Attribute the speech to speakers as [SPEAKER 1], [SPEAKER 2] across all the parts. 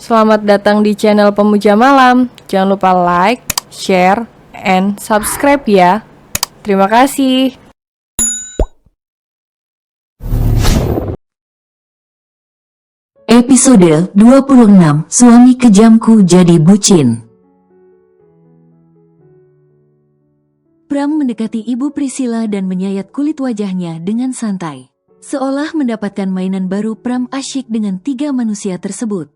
[SPEAKER 1] Selamat datang di channel Pemuja Malam. Jangan lupa like, share, and subscribe ya. Terima kasih.
[SPEAKER 2] Episode 26, Suami Kejamku Jadi Bucin. Pram mendekati Ibu Priscilla dan menyayat kulit wajahnya dengan santai. Seolah mendapatkan mainan baru, Pram asyik dengan 3 manusia tersebut.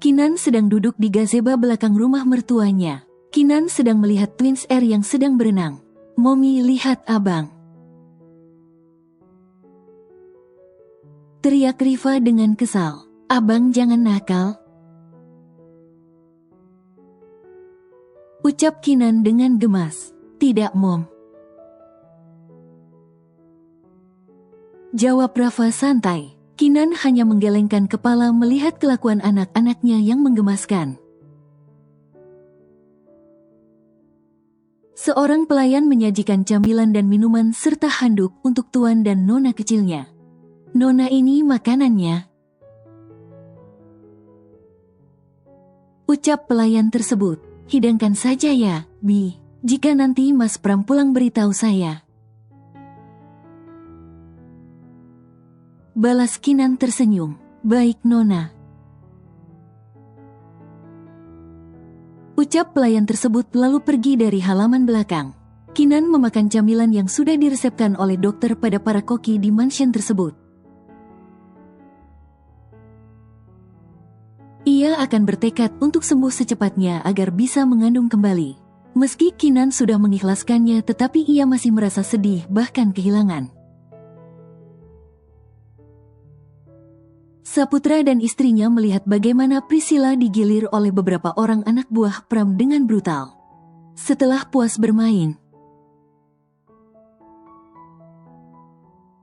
[SPEAKER 2] Kinan sedang duduk di gazebo belakang rumah mertuanya. Kinan sedang melihat Twins Air yang sedang berenang. "Mommy, lihat abang!" teriak Riva dengan kesal. "Abang jangan nakal," ucap Kinan dengan gemas. "Tidak, Mom," jawab Rafa santai. Kinan hanya menggelengkan kepala melihat kelakuan anak-anaknya yang menggemaskan. Seorang pelayan menyajikan camilan dan minuman serta handuk untuk tuan dan nona kecilnya. "Nona, ini makanannya," ucap pelayan tersebut. "Hidangkan saja ya, Bi. Jika nanti Mas Pram pulang beritahu saya," balas Kinan tersenyum. "Baik, Nona," ucap pelayan tersebut lalu pergi dari halaman belakang. Kinan memakan camilan yang sudah diresepkan oleh dokter pada para koki di mansion tersebut. Ia akan bertekad untuk sembuh secepatnya agar bisa mengandung kembali. Meski Kinan sudah mengikhlaskannya, tetapi ia masih merasa sedih bahkan kehilangan. Saputra dan istrinya melihat bagaimana Priscilla digilir oleh beberapa orang anak buah Pram dengan brutal. Setelah puas bermain,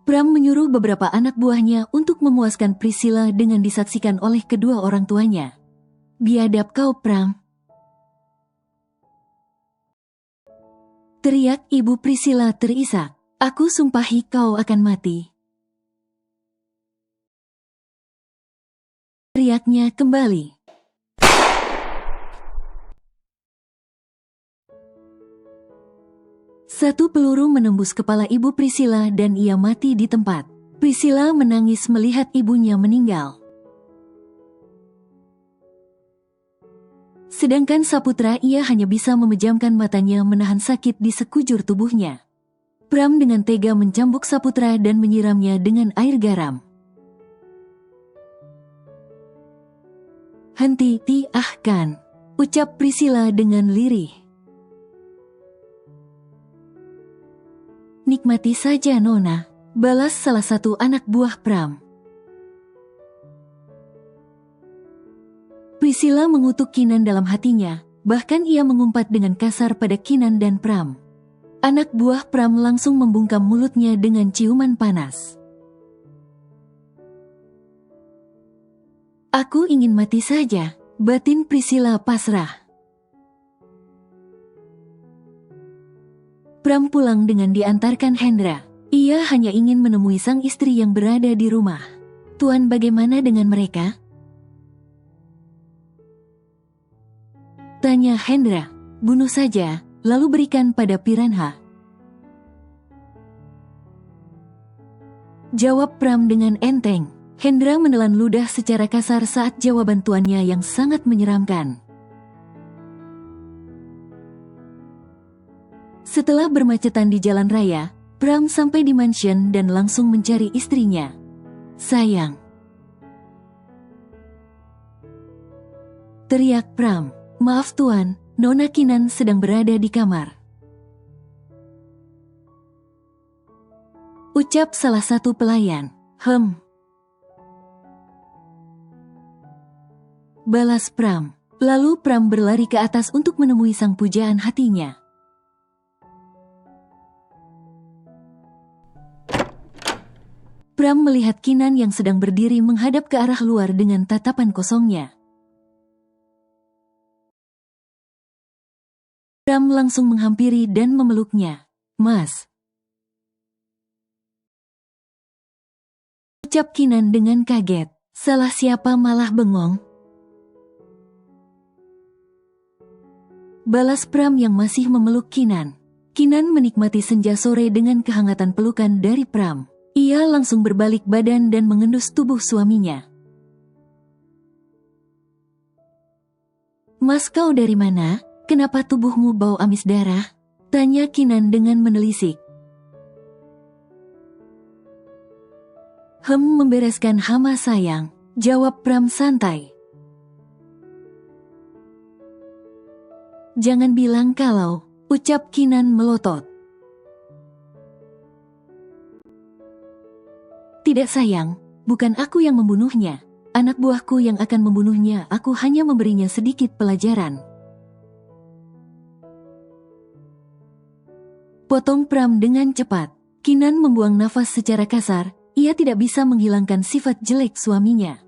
[SPEAKER 2] Pram menyuruh beberapa anak buahnya untuk memuaskan Priscilla dengan disaksikan oleh kedua orang tuanya. "Biadab kau, Pram!" teriak Ibu Priscilla terisak. "Aku sumpahi kau akan mati!" teriaknya kembali. Satu peluru menembus kepala Ibu Priscilla dan ia mati di tempat. Priscilla menangis melihat ibunya meninggal. Sedangkan Saputra, ia hanya bisa memejamkan matanya menahan sakit di sekujur tubuhnya. Pram dengan tega mencambuk Saputra dan menyiramnya dengan air garam. "Henti, kan," ucap Priscilla dengan lirih. "Nikmati saja, Nona," balas salah satu anak buah Pram. Priscilla mengutuk Kinan dalam hatinya, bahkan ia mengumpat dengan kasar pada Kinan dan Pram. Anak buah Pram langsung membungkam mulutnya dengan ciuman panas. "Aku ingin mati saja," batin Priscilla pasrah. Pram pulang dengan diantarkan Hendra. Ia hanya ingin menemui sang istri yang berada di rumah. "Tuan, bagaimana dengan mereka?" tanya Hendra. "Bunuh saja, lalu berikan pada piranha," jawab Pram dengan enteng. Hendra menelan ludah secara kasar saat jawaban tuannya yang sangat menyeramkan. Setelah bermacetan di jalan raya, Pram sampai di mansion dan langsung mencari istrinya. "Sayang," teriak Pram. "Maaf Tuan, Nona Kinan sedang berada di kamar," ucap salah satu pelayan. Balas Pram. Lalu Pram berlari ke atas untuk menemui sang pujaan hatinya. Pram melihat Kinan yang sedang berdiri menghadap ke arah luar dengan tatapan kosongnya. Pram langsung menghampiri dan memeluknya. "Mas," Ucap Kinan dengan kaget. Salah siapa malah bengong? Balas Pram yang masih memeluk Kinan. Kinan menikmati senja sore dengan kehangatan pelukan dari Pram. Ia langsung berbalik badan dan mengendus tubuh suaminya. Mas, kau dari mana? Kenapa tubuhmu bau amis darah? Tanya Kinan dengan menelisik. Membereskan hama sayang, jawab Pram santai. Jangan bilang kalau, ucap Kinan melotot. Tidak sayang, bukan aku yang membunuhnya. Anak buahku yang akan membunuhnya, aku hanya memberinya sedikit pelajaran. Potong Pram dengan cepat. Kinan membuang nafas secara kasar. Ia tidak bisa menghilangkan sifat jelek suaminya,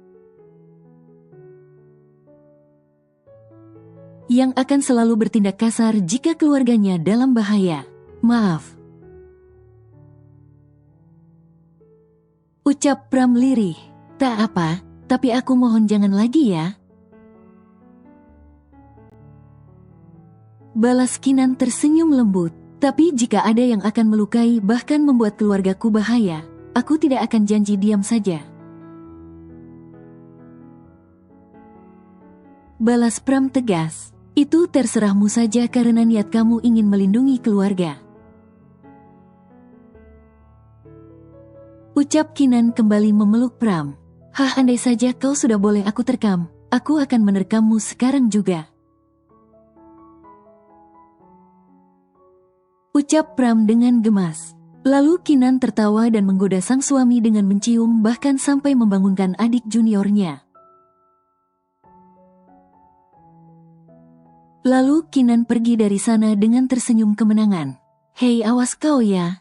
[SPEAKER 2] yang akan selalu bertindak kasar jika keluarganya dalam bahaya. Maaf, ucap Pram lirih. Tak apa, tapi aku mohon jangan lagi ya. Balas Kinan tersenyum lembut. Tapi jika ada yang akan melukai bahkan membuat keluargaku bahaya, aku tidak akan janji diam saja. Balas Pram tegas. Itu terserahmu saja karena niat kamu ingin melindungi keluarga. Ucap Kinan kembali memeluk Pram. Andai saja kau sudah boleh aku terkam, aku akan menerkammu sekarang juga. Ucap Pram dengan gemas. Lalu Kinan tertawa dan menggoda sang suami dengan mencium bahkan sampai membangunkan adik juniornya. Lalu Kinan pergi dari sana dengan tersenyum kemenangan. Hei, awas kau ya.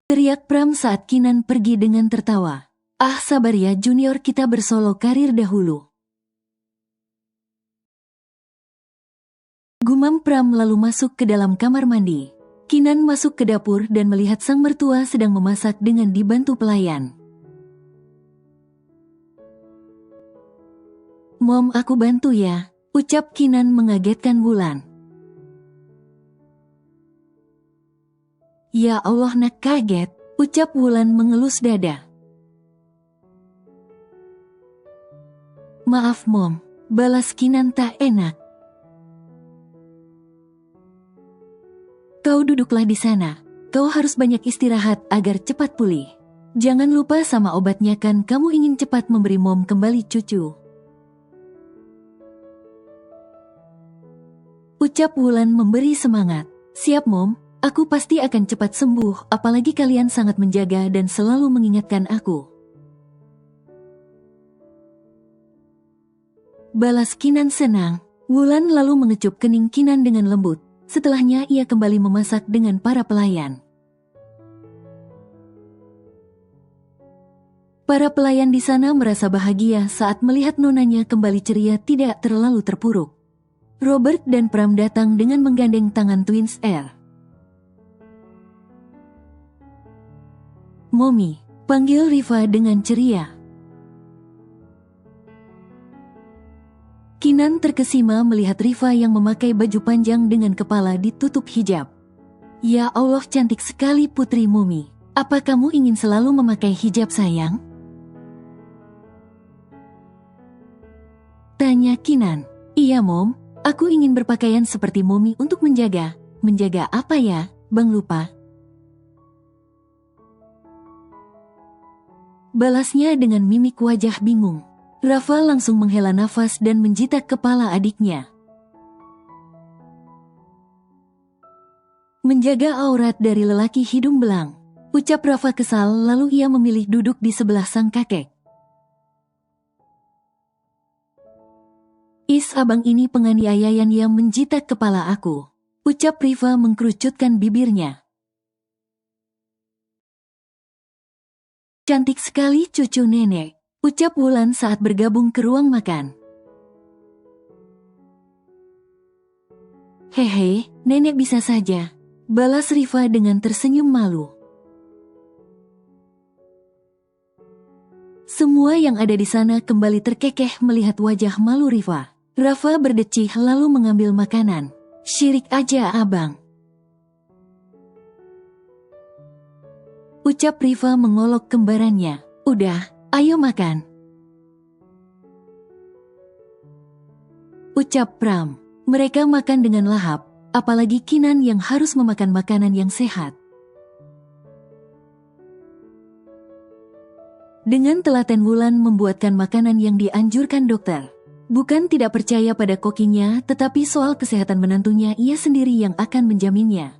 [SPEAKER 2] Teriak Pram saat Kinan pergi dengan tertawa. Sabar ya junior, kita bersolo karir dahulu. Gumam Pram lalu masuk ke dalam kamar mandi. Kinan masuk ke dapur dan melihat sang mertua sedang memasak dengan dibantu pelayan. Mom, aku bantu ya, ucap Kinan mengagetkan Wulan. Ya Allah, nak kaget, ucap Wulan mengelus dada. Maaf Mom, balas Kinan tak enak. Kau duduklah di sana. Kau harus banyak istirahat agar cepat pulih. Jangan lupa sama obatnya, kan kamu ingin cepat memberi Mom kembali cucu. Ucap Wulan memberi semangat. Siap Mom, aku pasti akan cepat sembuh, apalagi kalian sangat menjaga dan selalu mengingatkan aku. Balas Kinan senang. Wulan lalu mengecup kening Kinan dengan lembut. Setelahnya ia kembali memasak dengan para pelayan. Para pelayan di sana merasa bahagia saat melihat nonanya kembali ceria, tidak terlalu terpuruk. Robert dan Pram datang dengan menggandeng tangan Twins Air. Mommy, panggil Riva dengan ceria. Kinan terkesima melihat Riva yang memakai baju panjang dengan kepala ditutup hijab. Ya Allah, cantik sekali putri Mommy. Apa kamu ingin selalu memakai hijab sayang? Tanya Kinan. Iya Mom, aku ingin berpakaian seperti Mommy untuk menjaga. Menjaga apa ya, Bang lupa? Balasnya dengan mimik wajah bingung. Rafa langsung menghela nafas dan menjitak kepala adiknya. Menjaga aurat dari lelaki hidung belang, ucap Rafa kesal, lalu ia memilih duduk di sebelah sang kakek. Abang ini penganiayaan yang menjitak kepala aku, ucap Riva mengkerucutkan bibirnya. Cantik sekali cucu nenek, ucap Wulan saat bergabung ke ruang makan. Hehe, nenek bisa saja, balas Riva dengan tersenyum malu. Semua yang ada di sana kembali terkekeh melihat wajah malu Riva. Rafa berdecih lalu mengambil makanan. "Syirik aja abang," ucap Riva mengolok kembarannya. "Udah, ayo makan," ucap Pram. Mereka makan dengan lahap, apalagi Kinan yang harus memakan makanan yang sehat. Dengan telaten Wulan membuatkan makanan yang dianjurkan dokter. Bukan tidak percaya pada kokinya, tetapi soal kesehatan menantunya ia sendiri yang akan menjaminnya.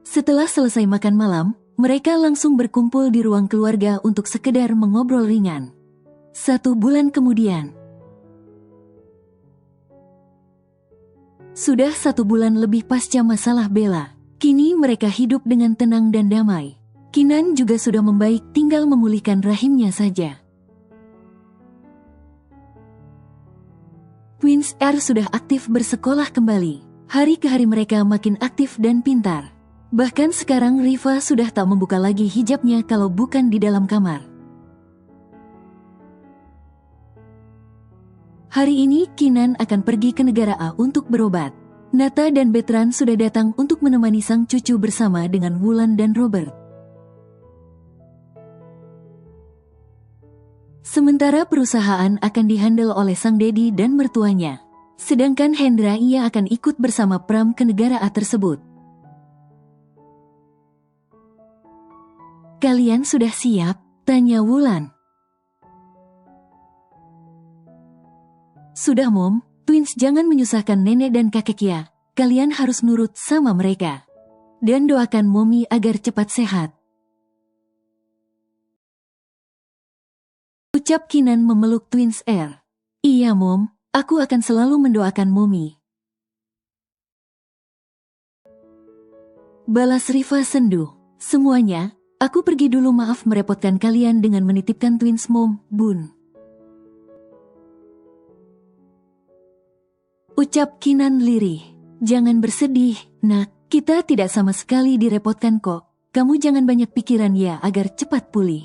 [SPEAKER 2] Setelah selesai makan malam, mereka langsung berkumpul di ruang keluarga untuk sekedar mengobrol ringan. 1 bulan kemudian. Sudah 1 bulan lebih pasca masalah Bella. Kini mereka hidup dengan tenang dan damai. Kinan juga sudah membaik, tinggal memulihkan rahimnya saja. Twins R sudah aktif bersekolah kembali. Hari ke hari mereka makin aktif dan pintar. Bahkan sekarang Riva sudah tak membuka lagi hijabnya kalau bukan di dalam kamar. Hari ini Kinan akan pergi ke negara A untuk berobat. Nata dan Betran sudah datang untuk menemani sang cucu bersama dengan Wulan dan Robert. Sementara perusahaan akan dihandle oleh sang dedi dan mertuanya. Sedangkan Hendra ia akan ikut bersama Pram ke negara A tersebut. "Kalian sudah siap?" tanya Wulan. "Sudah Mom, Twins jangan menyusahkan nenek dan kakek ya. Kalian harus nurut sama mereka. Dan doakan Mommy agar cepat sehat," ucap Kinan memeluk Twins R. "Iya Mom, aku akan selalu mendoakan Mommy," balas Riva sendu. "Semuanya, aku pergi dulu, maaf merepotkan kalian dengan menitipkan Twins Mom, Bun," ucap Kinan lirih. "Jangan bersedih, nak. Kita tidak sama sekali direpotkan kok. Kamu jangan banyak pikiran ya agar cepat pulih,"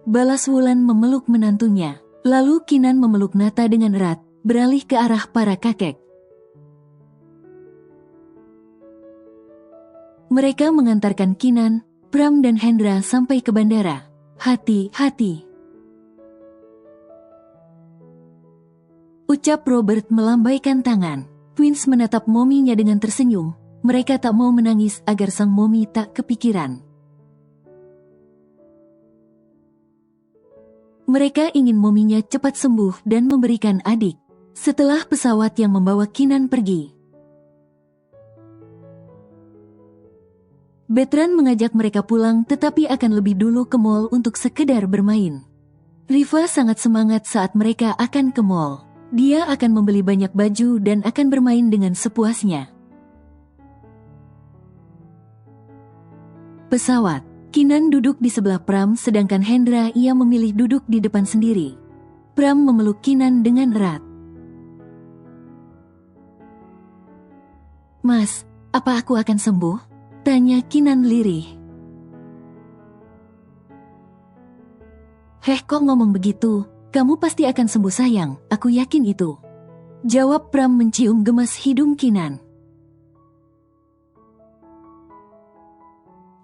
[SPEAKER 2] balas Wulan memeluk menantunya. Lalu Kinan memeluk Nata dengan erat, beralih ke arah para kakek. Mereka mengantarkan Kinan, Pram dan Hendra sampai ke bandara. "Hati-hati," ucap Robert melambaikan tangan. Twins menatap mominya dengan tersenyum. Mereka tak mau menangis agar sang momi tak kepikiran. Mereka ingin mominya cepat sembuh dan memberikan adik. Setelah pesawat yang membawa Kinan pergi, Betran mengajak mereka pulang tetapi akan lebih dulu ke mall untuk sekedar bermain. Riva sangat semangat saat mereka akan ke mall. Dia akan membeli banyak baju dan akan bermain dengan sepuasnya. Pesawat. Kinan duduk di sebelah Pram sedangkan Hendra ia memilih duduk di depan sendiri. Pram memeluk Kinan dengan erat. "Mas, apa aku akan sembuh?" tanya Kinan lirih. "Heh, kok ngomong begitu? Kamu pasti akan sembuh sayang, aku yakin itu," jawab Pram mencium gemas hidung Kinan.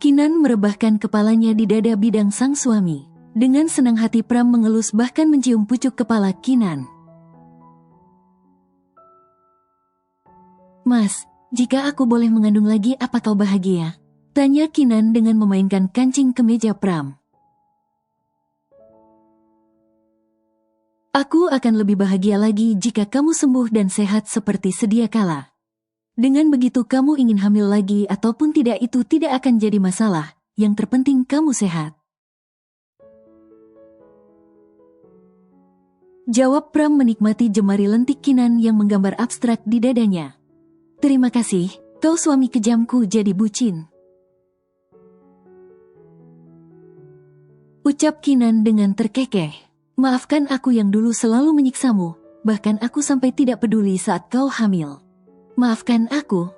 [SPEAKER 2] Kinan merebahkan kepalanya di dada bidang sang suami. Dengan senang hati Pram mengelus bahkan mencium pucuk kepala Kinan. "Mas, jika aku boleh mengandung lagi apa kau bahagia?" tanya Kinan dengan memainkan kancing ke meja Pram. "Aku akan lebih bahagia lagi jika kamu sembuh dan sehat seperti sedia kala. Dengan begitu kamu ingin hamil lagi ataupun tidak itu tidak akan jadi masalah. Yang terpenting kamu sehat," jawab Pram menikmati jemari lentik Kinan yang menggambar abstrak di dadanya. "Terima kasih, kau suami kejamku jadi bucin," ucap Kinan dengan terkekeh. "Maafkan aku yang dulu selalu menyiksamu, bahkan aku sampai tidak peduli saat kau hamil. Maafkan aku."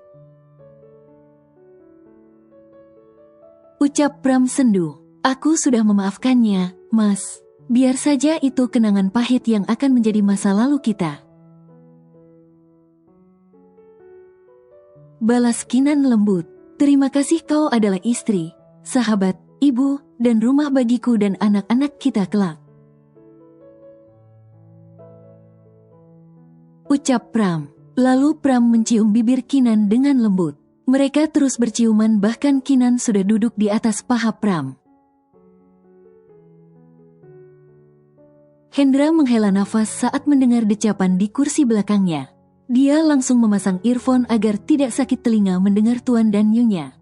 [SPEAKER 2] Ucap Pram sendu. Aku sudah memaafkannya, Mas. Biar saja itu kenangan pahit yang akan menjadi masa lalu kita. Balas Kinan lembut. Terima kasih, kau adalah istri, sahabat, ibu, dan rumah bagiku dan anak-anak kita kelak. Ucap Pram. Lalu Pram mencium bibir Kinan dengan lembut. Mereka terus berciuman, bahkan Kinan sudah duduk di atas paha Pram. Hendra menghela nafas saat mendengar decapan di kursi belakangnya. Dia langsung memasang earphone agar tidak sakit telinga mendengar Tuan dan Nyonya.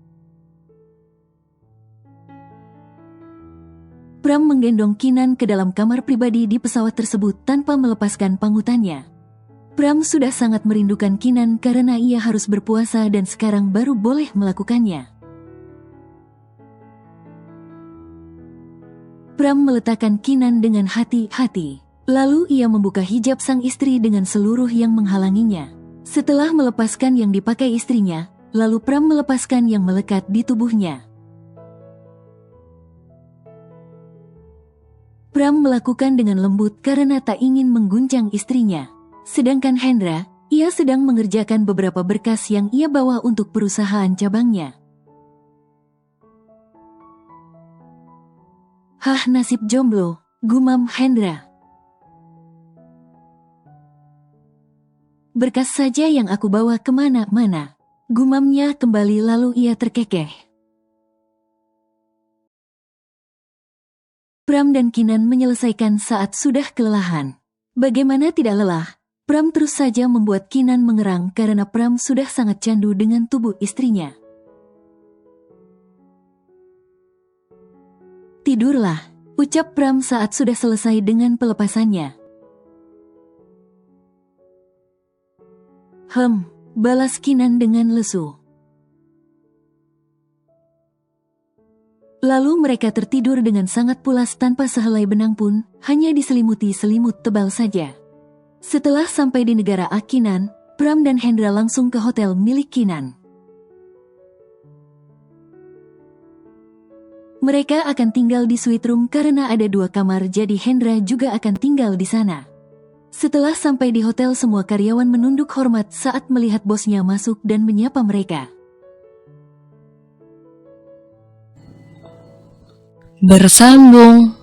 [SPEAKER 2] Pram menggendong Kinan ke dalam kamar pribadi di pesawat tersebut tanpa melepaskan pangkutannya. Pram sudah sangat merindukan Kinan karena ia harus berpuasa dan sekarang baru boleh melakukannya. Pram meletakkan Kinan dengan hati-hati. Lalu ia membuka hijab sang istri dengan seluruh yang menghalanginya. Setelah melepaskan yang dipakai istrinya, lalu Pram melepaskan yang melekat di tubuhnya. Pram melakukan dengan lembut karena tak ingin mengguncang istrinya. Sedangkan Hendra, ia sedang mengerjakan beberapa berkas yang ia bawa untuk perusahaan cabangnya. Hah, nasib jomblo, gumam Hendra. Berkas saja yang aku bawa kemana-mana. Gumamnya kembali lalu ia terkekeh. Pram dan Kinan menyelesaikan saat sudah kelelahan. Bagaimana tidak lelah? Pram terus saja membuat Kinan mengerang karena Pram sudah sangat candu dengan tubuh istrinya. Tidurlah, ucap Pram saat sudah selesai dengan pelepasannya. Balas Kinan dengan lesu. Lalu mereka tertidur dengan sangat pulas tanpa sehelai benang pun, hanya diselimuti selimut tebal saja. Setelah sampai di negara Kinan, Pram dan Hendra langsung ke hotel milik Kinan. Mereka akan tinggal di suite room karena ada 2 kamar, jadi Hendra juga akan tinggal di sana. Setelah sampai di hotel, semua karyawan menunduk hormat saat melihat bosnya masuk dan menyapa mereka.
[SPEAKER 1] Bersambung.